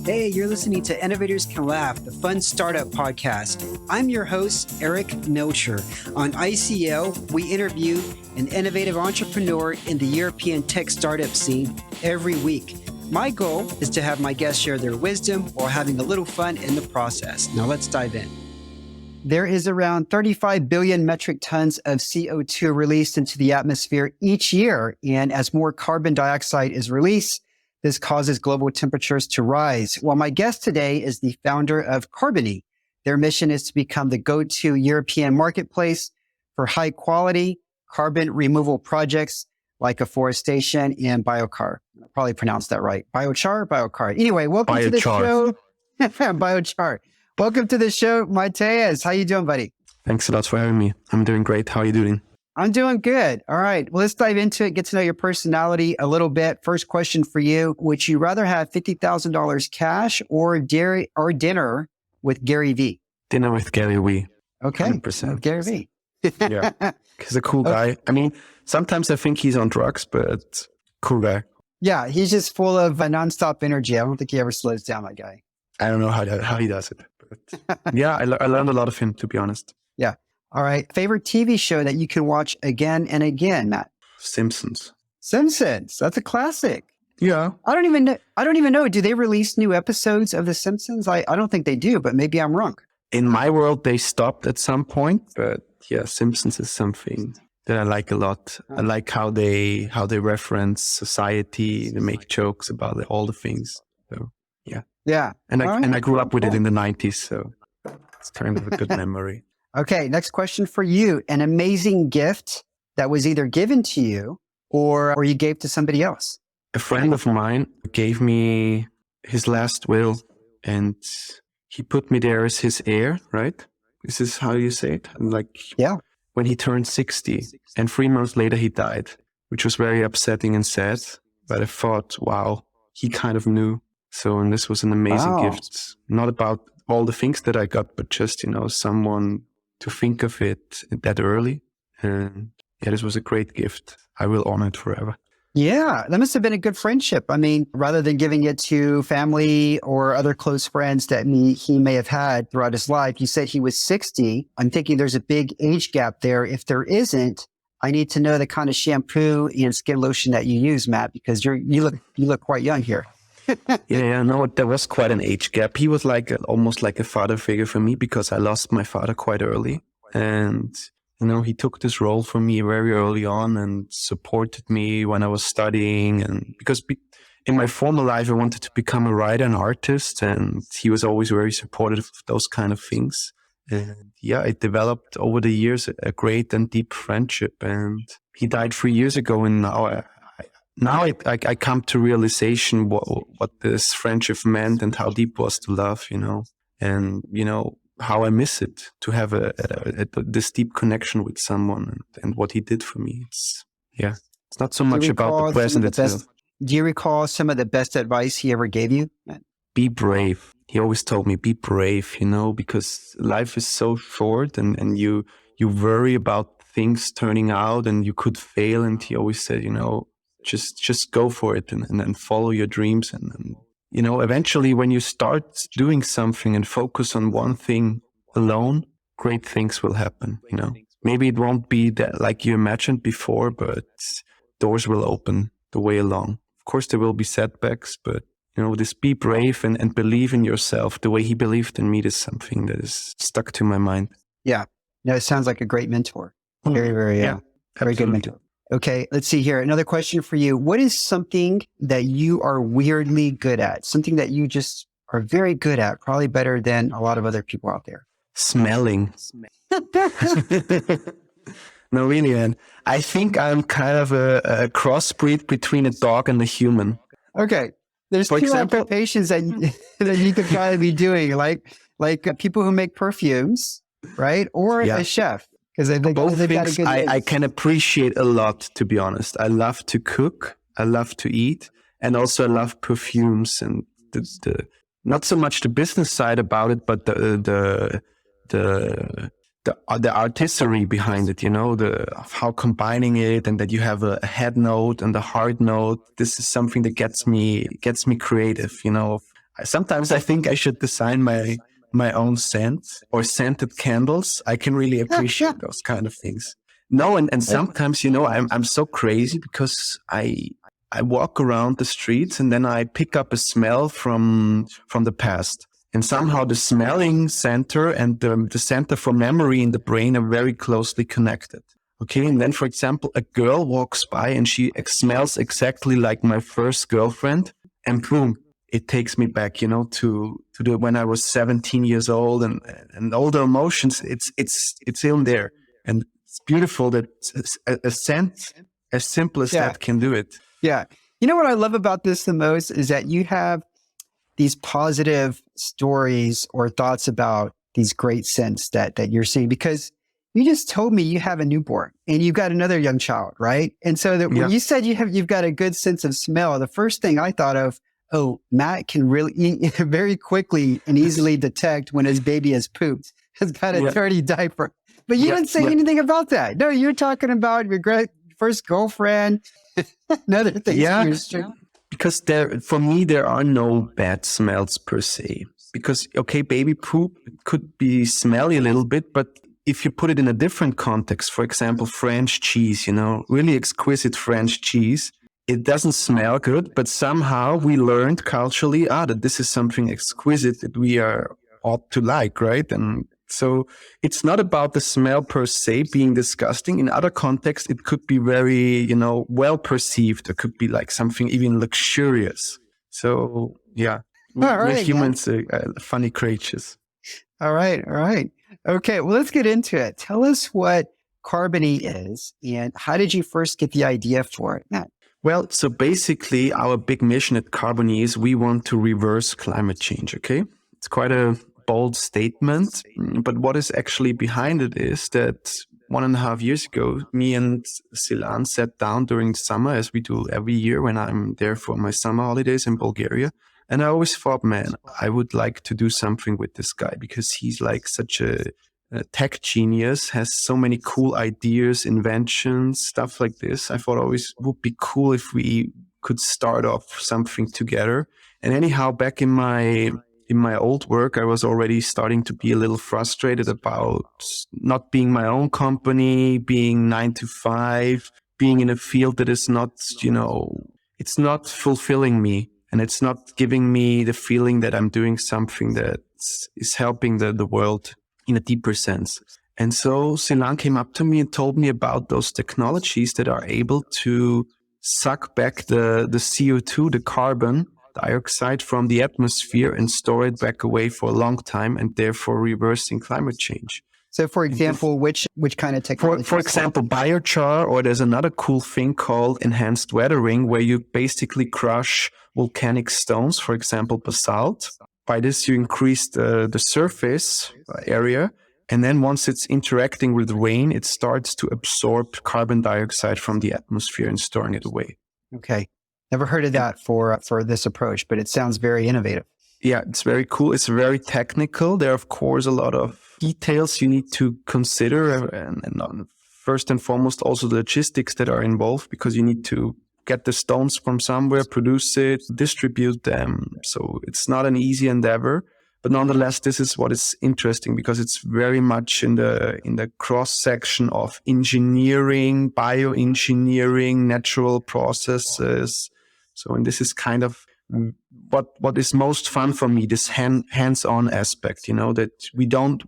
Hey, you're listening to Innovators Can Laugh, the fun startup podcast. I'm your host, Eric Milcher. On ICL, we interview an innovative entrepreneur in the European tech startup scene every week. My goal is to have my guests share their wisdom while having a little fun in the process. Now let's dive in. There is around 35 billion metric tons of CO2 released into the atmosphere each year. And as more carbon dioxide is released, this causes global temperatures to rise. Well, my guest today is the founder of Carbony. Their mission is to become the go-to European marketplace for high quality carbon removal projects like afforestation and biochar. I probably pronounced that right. Biochar. Anyway, welcome to the show. Biochar. Welcome to the show, Matthias. How you doing, buddy? Thanks a lot for having me. I'm doing great. How are you doing? I'm doing good. All right. Well, let's dive into it, get to know your personality a little bit. First question for you. Would you rather have $50,000 cash or dinner with Gary Vee? Dinner with Gary Vee. Okay. 100%. With Gary Vee. Yeah. He's a cool guy. I mean, sometimes I think he's on drugs, but cool guy. Yeah. He's just full of nonstop energy. I don't think he ever slows down, that guy. I don't know how he does it. But yeah, I learned a lot of him, to be honest. Yeah. All right. Favorite TV show that you can watch again and again, Matt? Simpsons. That's a classic. Yeah. I don't even know. Do they release new episodes of The Simpsons? I don't think they do, but maybe I'm wrong. In my world, they stopped at some point, but yeah, Simpsons is something that I like a lot. I like how they reference society, they make jokes about all the things. So yeah. Yeah. And I grew up with it in the 90s, so it's kind of a good memory. Okay, next question for you. An amazing gift that was either given to you or you gave to somebody else. A friend of mine gave me his last will, and he put me there as his heir, right? This is how you say it? Yeah. When he turned 60, and 3 months later he died, which was very upsetting and sad. But I thought, wow, he kind of knew. So, and this was an amazing gift. Not about all the things that I got, but just, someone to think of it that early. And yeah, this was a great gift. I will honor it forever. Yeah, that must have been a good friendship. I mean, rather than giving it to family or other close friends that he may have had throughout his life, you said he was 60. I'm thinking there's a big age gap there. If there isn't, I need to know the kind of shampoo and skin lotion that you use, Matt, because you look quite young here. No, there was quite an age gap. He was almost like a father figure for me because I lost my father quite early. And, he took this role for me very early on and supported me when I was studying. And because in my former life, I wanted to become a writer and artist, and he was always very supportive of those kind of things. And yeah, it developed over the years a great and deep friendship. And he died 3 years ago, and now I come to realization what this friendship meant and how deep was to love, and, how I miss it to have this deep connection with someone and what he did for me. It's not so much about the present itself. Do you recall some of the best advice he ever gave you? Be brave. He always told me, be brave, because life is so short and you worry about things turning out and you could fail. And he always said, just go for it and follow your dreams. And eventually when you start doing something and focus on one thing alone, great things will happen. Maybe it won't be that like you imagined before, but doors will open the way along. Of course, there will be setbacks, but this be brave and believe in yourself the way he believed in me is something that is stuck to my mind. Yeah. No, it sounds like a great mentor. Very, very, very good mentor. Okay, let's see here. Another question for you. What is something that you are weirdly good at? Something that you just are very good at, probably better than a lot of other people out there. Smelling. No, really, man. I think I'm kind of a crossbreed between a dog and a human. Okay. There's two occupations that you could kind of be doing, like people who make perfumes, right? Or a chef. Because both things I can appreciate a lot, to be honest. I love to cook, I love to eat, and also I love perfumes and the not so much the business side about it, but the artistry behind it. How combining it and that you have a head note and a heart note. This is something that gets me creative. Sometimes I think I should design my own scent or scented candles. I can really appreciate those kind of things. No, and sometimes, I'm so crazy because I walk around the streets and then I pick up a smell from the past. And somehow the smelling center and the center for memory in the brain are very closely connected. Okay. And then, for example, a girl walks by and she smells exactly like my first girlfriend, and boom, it takes me back, to when I was 17 years old, and all the emotions. It's in there, and it's beautiful that a scent as simple as that can do it. Yeah. You know what I love about this the most is that you have these positive stories or thoughts about these great scents that you're seeing, because you just told me you have a newborn and you've got another young child, right? And so when you said you've got a good sense of smell, the first thing I thought of, oh, Matt can really very quickly and easily detect when his baby has pooped, has got a dirty diaper. But you didn't say anything about that. No, you're talking about your first girlfriend and other things. Yeah, because for me, there are no bad smells per se. Because, okay, baby poop could be smelly a little bit, but if you put it in a different context, for example, French cheese, really exquisite French cheese, it doesn't smell good, but somehow we learned culturally, that this is something exquisite that we ought to like, right? And so it's not about the smell per se being disgusting. In other contexts, it could be very, well perceived. It could be like something even luxurious. So yeah, we're humans are funny creatures. All right. Okay, well, let's get into it. Tell us what Carbony is and how did you first get the idea for it, Matt? Well, so basically our big mission at Carbony is we want to reverse climate change, okay? It's quite a bold statement, but what is actually behind it is that 1.5 years ago, me and Silan sat down during the summer, as we do every year when I'm there for my summer holidays in Bulgaria. And I always thought, man, I would like to do something with this guy because he's like such a tech genius, has so many cool ideas, inventions, stuff like this. I thought always would be cool if we could start off something together. And anyhow, back in my old work, I was already starting to be a little frustrated about not being my own company, being 9 to 5, being in a field that is not, it's not fulfilling me. And it's not giving me the feeling that I'm doing something that is helping the world in a deeper sense. And so Silan came up to me and told me about those technologies that are able to suck back the CO2, the carbon dioxide from the atmosphere and store it back away for a long time, and therefore reversing climate change. So, for example, which kind of technology? For example, biochar, or there's another cool thing called enhanced weathering, where you basically crush volcanic stones, for example, basalt. By this, you increase the surface area, and then once it's interacting with rain, it starts to absorb carbon dioxide from the atmosphere and storing it away. Okay, never heard of that for this approach, but it sounds very innovative. Yeah, it's very cool. It's very technical. There are, of course, a lot of details you need to consider, and first and foremost, also the logistics that are involved, because you need to get the stones from somewhere, produce it, distribute them. So it's not an easy endeavor, but nonetheless, this is what is interesting because it's very much in the cross section of engineering, bioengineering, natural processes. So, and this is kind of what is most fun for me, this hands-on aspect, that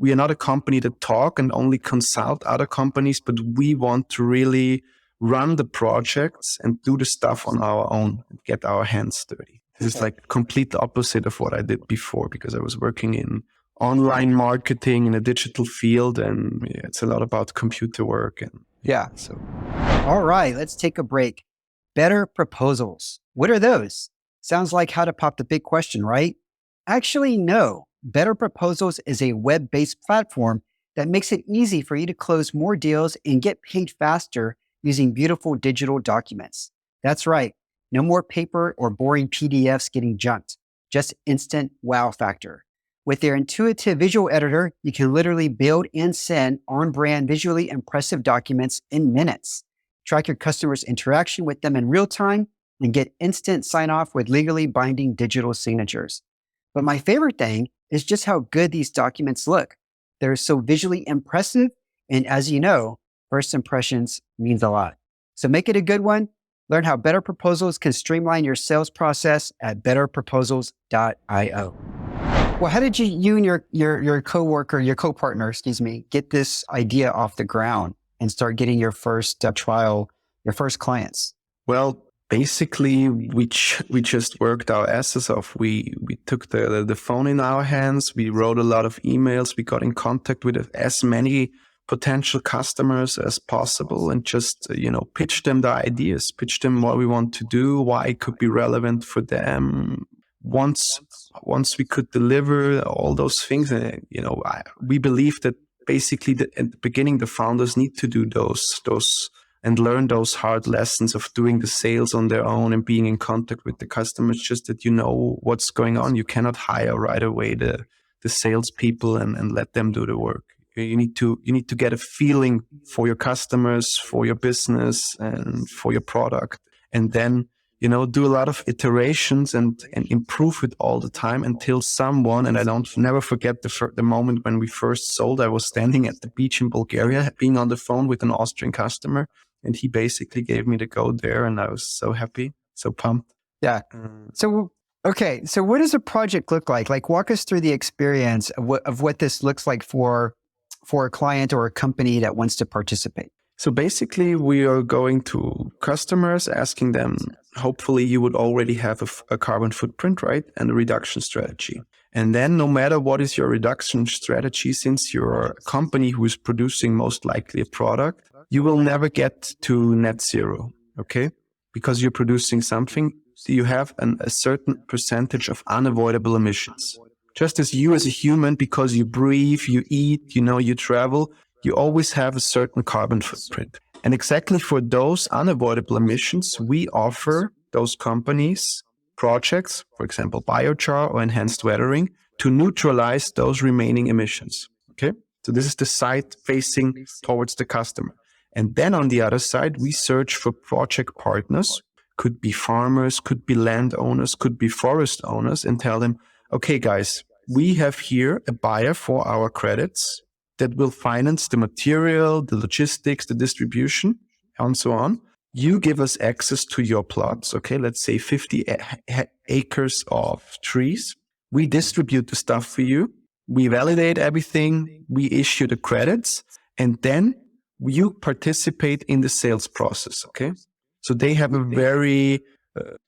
we are not a company that talk and only consult other companies, but we want to really run the projects and do the stuff on our own and get our hands dirty. This is like complete opposite of what I did before, because I was working in online marketing in a digital field, and it's a lot about computer work. And so. All right, let's take a break. Better proposals. What are those? Sounds like how to pop the big question, right? Actually, no. Better Proposals is a web-based platform that makes it easy for you to close more deals and get paid faster using beautiful digital documents. That's right. No more paper or boring PDFs getting junked. Just instant wow factor. With their intuitive visual editor, you can literally build and send on-brand visually impressive documents in minutes. Track your customers' interaction with them in real time and get instant sign-off with legally binding digital signatures. But my favorite thing is just how good these documents look. They're so visually impressive. And as you know, first impressions means a lot. So make it a good one. Learn how Better Proposals can streamline your sales process at betterproposals.io. Well, how did you and your coworker, your co-partner, get this idea off the ground and start getting your first trial, your first clients? Well, basically, we just worked our asses off. We took the phone in our hands. We wrote a lot of emails. We got in contact with as many potential customers as possible and just, pitch them the ideas, pitch them what we want to do, why it could be relevant for them. Once we could deliver all those things, we believe that basically at the beginning, the founders need to do those and learn those hard lessons of doing the sales on their own and being in contact with the customers, just that you know what's going on. You cannot hire right away the salespeople and let them do the work. You need to get a feeling for your customers, for your business, and for your product, and then do a lot of iterations and improve it all the time until someone, and I never forget the moment when we first sold. I was standing at the beach in Bulgaria, being on the phone with an Austrian customer, and he basically gave me the go there, and I was so happy, so pumped. Yeah. So what does a project look like? Like, walk us through the experience of what this looks like for a client or a company that wants to participate. So basically, we are going to customers, asking them, hopefully you would already have a carbon footprint, right? And a reduction strategy. And then no matter what is your reduction strategy, since you're a company who is producing most likely a product, you will never get to net zero, okay? Because you're producing something, you have a certain percentage of unavoidable emissions. Just as you as a human, because you breathe, you eat, you travel, you always have a certain carbon footprint. And exactly for those unavoidable emissions, we offer those companies projects, for example, biochar or enhanced weathering, to neutralize those remaining emissions. Okay? So this is the side facing towards the customer. And then on the other side, we search for project partners, could be farmers, could be landowners, could be forest owners, and tell them, okay, guys, we have here a buyer for our credits that will finance the material, the logistics, the distribution, and so on. You give us access to your plots, okay? Let's say 50 acres of trees. We distribute the stuff for you. We validate everything. We issue the credits. And then you participate in the sales process, okay? So they have a very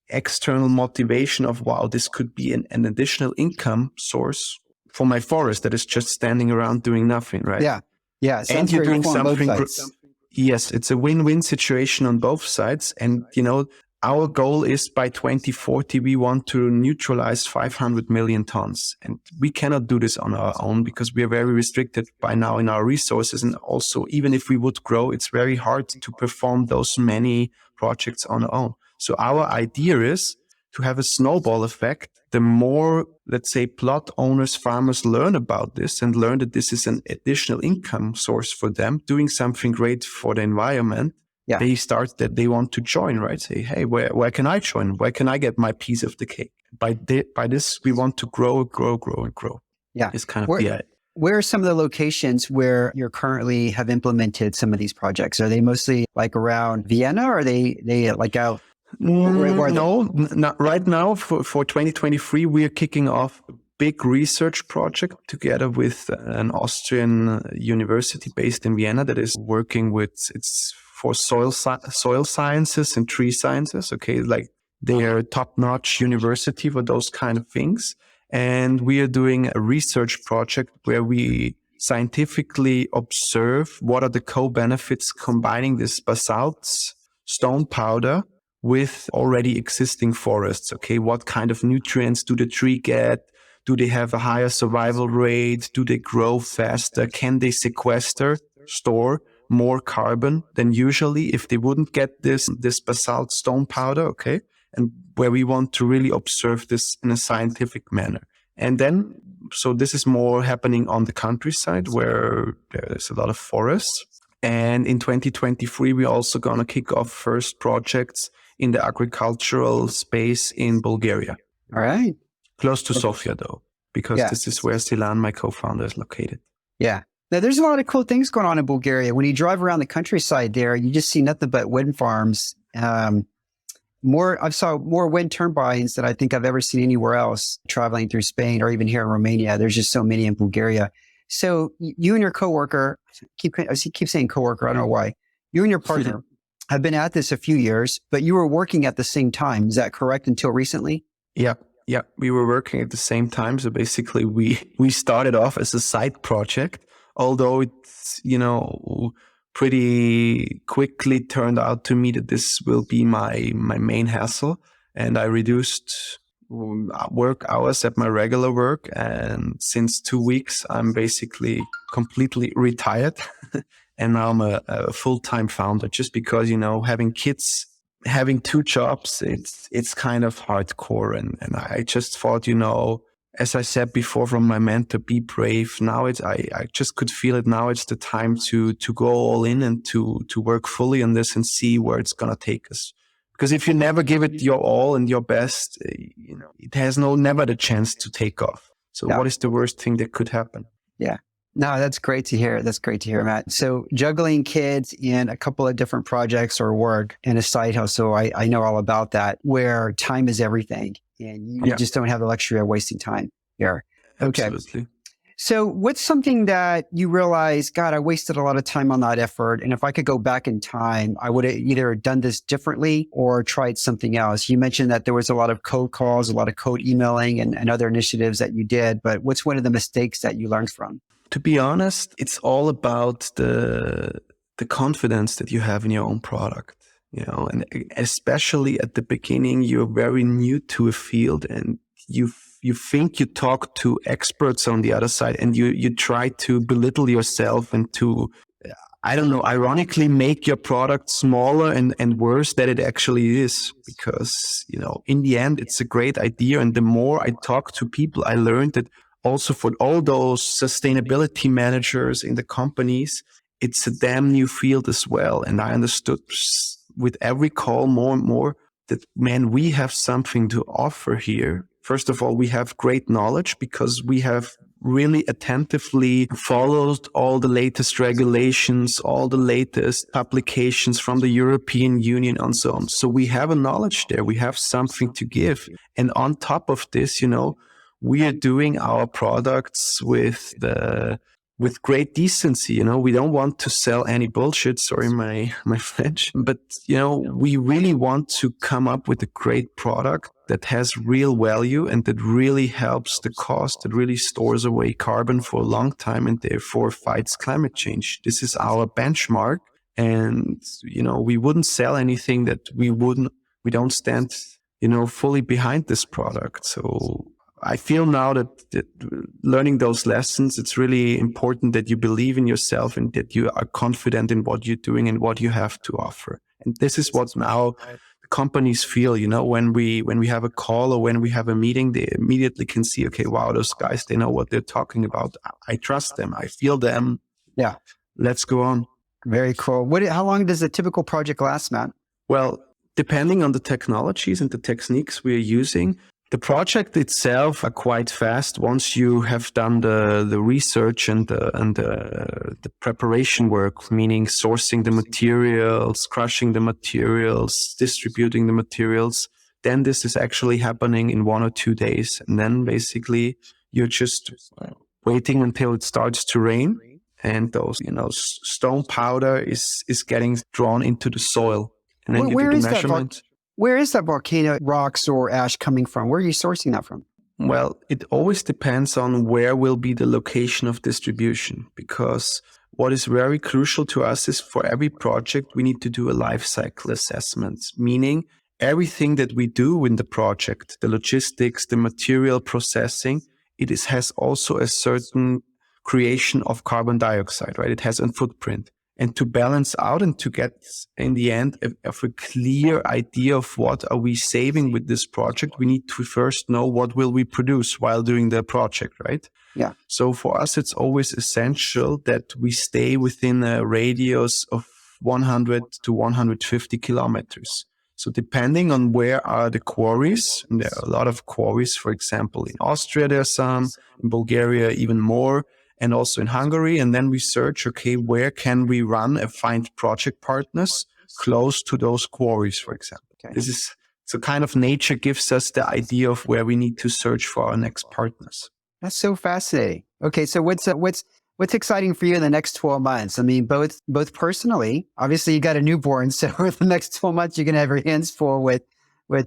external motivation of, wow, this could be an additional income source for my forest that is just standing around doing nothing, right? Yeah. Yeah. And you're doing something. Yes, it's a win-win situation on both sides. And, our goal is by 2040, we want to neutralize 500 million tons. And we cannot do this on our own because we are very restricted by now in our resources. And also, even if we would grow, it's very hard to perform those many projects on our own. So our idea is to have a snowball effect. The more, let's say, plot owners, farmers learn about this and learn that this is an additional income source for them, doing something great for the environment, they start that they want to join, right? Say, hey, where can I join? Where can I get my piece of the cake? By this, we want to grow, and grow. Yeah. It's kind of the idea. Where are some of the locations where you currently have implemented some of these projects? Are they mostly like around Vienna, or are they like out? No, not right now. For 2023, we are kicking off a big research project together with an Austrian university based in Vienna that is working with, it's for soil sciences and tree sciences. Okay, like they are a top-notch university for those kind of things. And we are doing a research project where we scientifically observe what are the co-benefits combining this basalt stone powder with already existing forests. Okay, what kind of nutrients do the tree get? Do they have a higher survival rate? Do they grow faster? Can they sequester, store more carbon than usually if they wouldn't get this basalt stone powder? Okay, and where we want to really observe this in a scientific manner. And then, so this is more happening on the countryside where there's a lot of forests. And in 2023, we're also going to kick off first projects in the agricultural space in Bulgaria. All right. Close to Sofia, though, because Yeah. this is where Silan, my co-founder, is located. Yeah. Now, there's a lot of cool things going on in Bulgaria. When you drive around the countryside there, you just see nothing but wind farms. I've saw more wind turbines than I think I've ever seen anywhere else traveling through Spain or even here in Romania. There's just so many in Bulgaria. So you and your coworker, I keep saying coworker, I don't know why. You and your partner have been at this a few years, but you were working at the same time. Is that correct until recently? Yeah. Yeah. We were working at the same time. So basically we started off as a side project, although it's, pretty quickly turned out to me that this will be my main hassle. And I reduced work hours at my regular work. And since 2 weeks, I'm basically completely retired. And now I'm a full-time founder just because, having kids, having 2 jobs, it's kind of hardcore. And I just thought, as I said before from my mentor, be brave. Now I just could feel it. Now it's the time to go all in and to work fully on this and see where it's going to take us. Because if you never give it your all and your best, it has never the chance to take off. So what is the worst thing that could happen? Yeah. No, that's great to hear. That's great to hear, Matt. So juggling kids and a couple of different projects or work and a side hustle, I know all about that, where time is everything. And you just don't have the luxury of wasting time here. Okay. Absolutely. So what's something that you realize, God, I wasted a lot of time on that effort. And if I could go back in time, I would have either done this differently or tried something else. You mentioned that there was a lot of code calls, a lot of code emailing and other initiatives that you did. But what's one of the mistakes that you learned from? To be honest, it's all about the confidence that you have in your own product. And especially at the beginning, you're very new to a field and you think you talk to experts on the other side and you try to belittle yourself and to, ironically make your product smaller and worse than it actually is. Because, in the end, it's a great idea. And the more I talk to people, I learned that also for all those sustainability managers in the companies, it's a damn new field as well. And I understood with every call more and more that, man, we have something to offer here. First of all, we have great knowledge because we have really attentively followed all the latest regulations, all the latest applications from the European Union and so on. So we have a knowledge there. We have something to give. And on top of this, we are doing our products with great decency. We don't want to sell any bullshit. Sorry, my French. But, we really want to come up with a great product that has real value and that really helps the cost, that really stores away carbon for a long time and therefore fights climate change. This is our benchmark. And, we wouldn't sell anything that we don't stand, fully behind this product. So I feel now that learning those lessons, it's really important that you believe in yourself and that you are confident in what you're doing and what you have to offer. And this is what now the companies feel, when we have a call or when we have a meeting, they immediately can see, okay, wow, those guys, they know what they're talking about. I trust them. I feel them. Yeah. Let's go on. Very cool. How long does a typical project last, Matt? Well, depending on the technologies and the techniques we're using, the project itself are quite fast once you have done the research and the preparation work, meaning sourcing the materials, crushing the materials, distributing the materials. Then this is actually happening in 1 or 2 days. And then basically you're just waiting until it starts to rain and those, stone powder is getting drawn into the soil. And then you do the measurement. Where is that volcano rocks or ash coming from? Where are you sourcing that from? Well, it always depends on where will be the location of distribution, because what is very crucial to us is for every project, we need to do a life cycle assessment, meaning everything that we do in the project, the logistics, the material processing, has also a certain creation of carbon dioxide, right? It has a footprint. And to balance out and to get, in the end, a clear idea of what are we saving with this project, we need to first know what will we produce while doing the project, right? Yeah. So for us, it's always essential that we stay within a radius of 100 to 150 kilometers. So depending on where are the quarries, and there are a lot of quarries, for example, in Austria, there's some, in Bulgaria, even more, and also in Hungary. And then we search, okay, where can we run and find project partners close to those quarries, for example. Okay. This is, so kind of nature gives us the idea of where we need to search for our next partners. That's so fascinating. Okay, so what's exciting for you in the next 12 months? I mean, both personally, obviously you got a newborn, so for the next 12 months, you're going to have your hands full with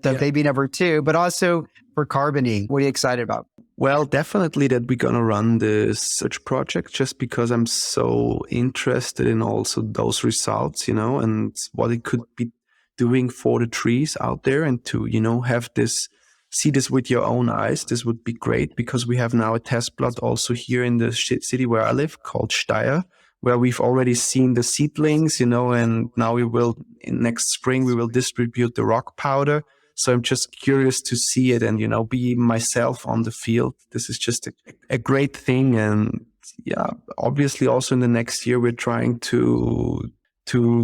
baby number 2, but also for Carbony. What are you excited about? Well, definitely that we're going to run the search project just because I'm so interested in also those results, and what it could be doing for the trees out there, and to, have this, see this with your own eyes. This would be great because we have now a test plot also here in the city where I live called Steyr, where we've already seen the seedlings, and now we will, in next spring, we will distribute the rock powder. So I'm just curious to see it and, be myself on the field. This is just a great thing. And yeah, obviously also in the next year, we're trying to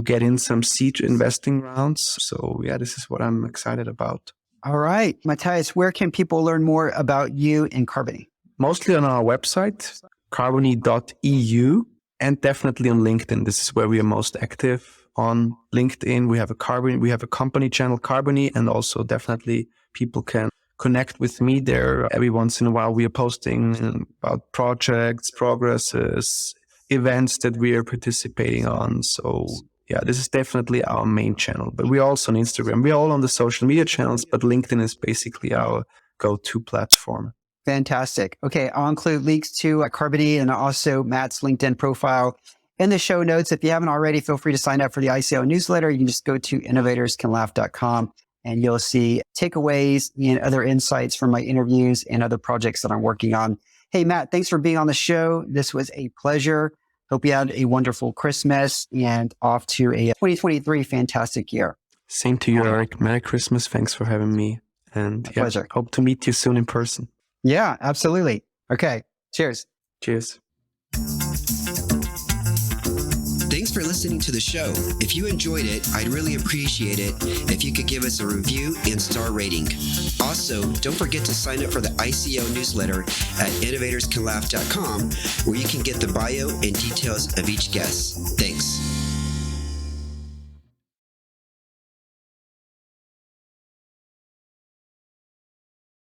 get in some seed investing rounds. So yeah, this is what I'm excited about. All right. Matthias, where can people learn more about you and Carbony? Mostly on our website, carbony.eu, and definitely on LinkedIn. This is where we are most active. On LinkedIn, we have a company channel, Carbony, and also definitely people can connect with me there. Every once in a while, we are posting about projects, progresses, events that we are participating on. So yeah, this is definitely our main channel, but we're also on Instagram. We're all on the social media channels, but LinkedIn is basically our go-to platform. Fantastic. Okay, I'll include links to Carbony and also Matt's LinkedIn profile in the show notes. If you haven't already, feel free to sign up for the ICL newsletter. You can just go to innovatorscanlaugh.com and you'll see takeaways and other insights from my interviews and other projects that I'm working on. Hey, Matt, thanks for being on the show. This was a pleasure. Hope you had a wonderful Christmas and off to a 2023 fantastic year. Same to you, Eric. Merry Christmas. Thanks for having me. And yeah, pleasure. Hope to meet you soon in person. Yeah, absolutely. Okay. Cheers. Cheers. Thanks for listening to the show. If you enjoyed it, I'd really appreciate it if you could give us a review and star rating. Also, don't forget to sign up for the ICL newsletter at innovatorscanlaugh.com, where you can get the bio and details of each guest. Thanks.